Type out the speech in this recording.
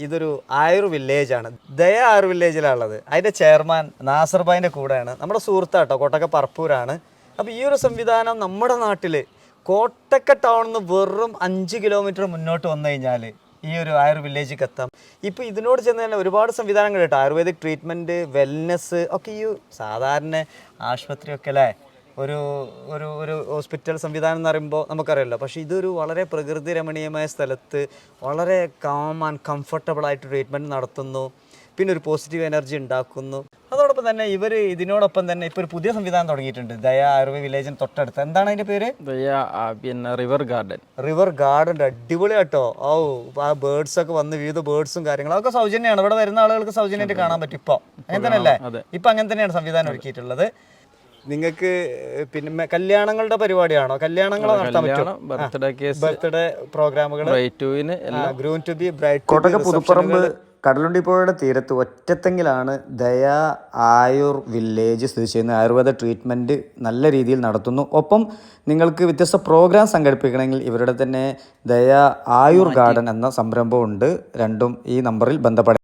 ഇതൊരു ആയുർ വില്ലേജ് ആണ്. ദയ ആയുർ വില്ലേജിലാണുള്ളത്. അതിൻ്റെ ചെയർമാൻ നാസർ ഭായിൻ്റെ കൂടെയാണ്. നമ്മുടെ സുഹൃത്താട്ടോ, കോട്ടക്ക പറപ്പൂരാണ്. അപ്പോൾ ഈ ഒരു സംവിധാനം നമ്മുടെ നാട്ടിൽ കോട്ടക്ക ടൗണിൽ നിന്ന് വെറും 5 കിലോമീറ്റർ മുന്നോട്ട് വന്നു കഴിഞ്ഞാൽ ഈ ഒരു ആയുർ വില്ലേജിലേക്ക് എത്താം. ഇപ്പോൾ ഇതിനോട് ചെന്ന് തന്നെ ഒരുപാട് സംവിധാനങ്ങൾ കേട്ടോ, ആയുർവേദിക് ട്രീറ്റ്മെൻറ്റ്, വെൽനെസ് ഒക്കെ. ഈ സാധാരണ ആശുപത്രിയൊക്കെ അല്ലേ, ഒരു ഒരു ഒരു ഹോസ്പിറ്റൽ സംവിധാനം എന്ന് പറയുമ്പോൾ നമുക്കറിയാമല്ലോ. പക്ഷേ ഇതൊരു വളരെ പ്രകൃതി രമണീയമായ സ്ഥലത്ത് വളരെ കാം ആൻഡ് കംഫർട്ടബിൾ ആയിട്ട് ട്രീറ്റ്മെൻറ്റ് നടത്തുന്നു. പിന്നെ ഒരു പോസിറ്റീവ് എനർജി ഉണ്ടാക്കുന്നു. അതോടൊപ്പം തന്നെ ഇവർ ഇതിനോടൊപ്പം തന്നെ ഇപ്പോൾ ഒരു പുതിയ സംവിധാനം തുടങ്ങിയിട്ടുണ്ട്, ദയ ആയുർവേദ വില്ലേജിന് തൊട്ടടുത്ത്. എന്താണ് അതിൻ്റെ പേര്? പിന്നെ റിവർ ഗാർഡൻ. റിവർ ഗാർഡൻ അടിപൊളി കേട്ടോ. ആ ബേർഡ്സൊക്കെ വന്ന് വിവിധ ബേർഡ്സും കാര്യങ്ങളും അതൊക്കെ സൗജന്യമാണ്. ഇവിടെ വരുന്ന ആളുകൾക്ക് സൗജന്യമായിട്ട് കാണാൻ പറ്റും. ഇപ്പോൾ അങ്ങനെ തന്നെയല്ലേ? ഇപ്പം അങ്ങനെ തന്നെയാണ് സംവിധാനം ഒരുക്കിയിട്ടുള്ളത്. നിങ്ങൾക്ക് പിന്നെ കല്യാണങ്ങളുടെ പരിപാടിയാണോ? കല്യാണങ്ങളോ നടത്താൻ പറ്റും? ബർത്ത്ഡേ പ്രോഗ്രാമുകൾ, ഗ്രൂം ടു ബി ബ്രൈഡ്. കോട്ടക്ക പുതുപ്പറമ്പ് കടലുണ്ടി പുഴയുടെ തീരത്ത് ഒറ്റത്തെങ്ങിലാണ് ദയ ആയുർ വില്ലേജ് സ്ഥിതി ചെയ്യുന്നത്. ആയുർവേദ ട്രീറ്റ്മെൻറ്റ് നല്ല രീതിയിൽ നടത്തുന്നു. ഒപ്പം നിങ്ങൾക്ക് വ്യത്യസ്ത പ്രോഗ്രാം സംഘടിപ്പിക്കണമെങ്കിൽ ഇവരുടെ തന്നെ ദയ ആയുർ ഗാർഡൻ എന്ന സംരംഭമുണ്ട്. രണ്ടും ഈ നമ്പറിൽ ബന്ധപ്പെടാം.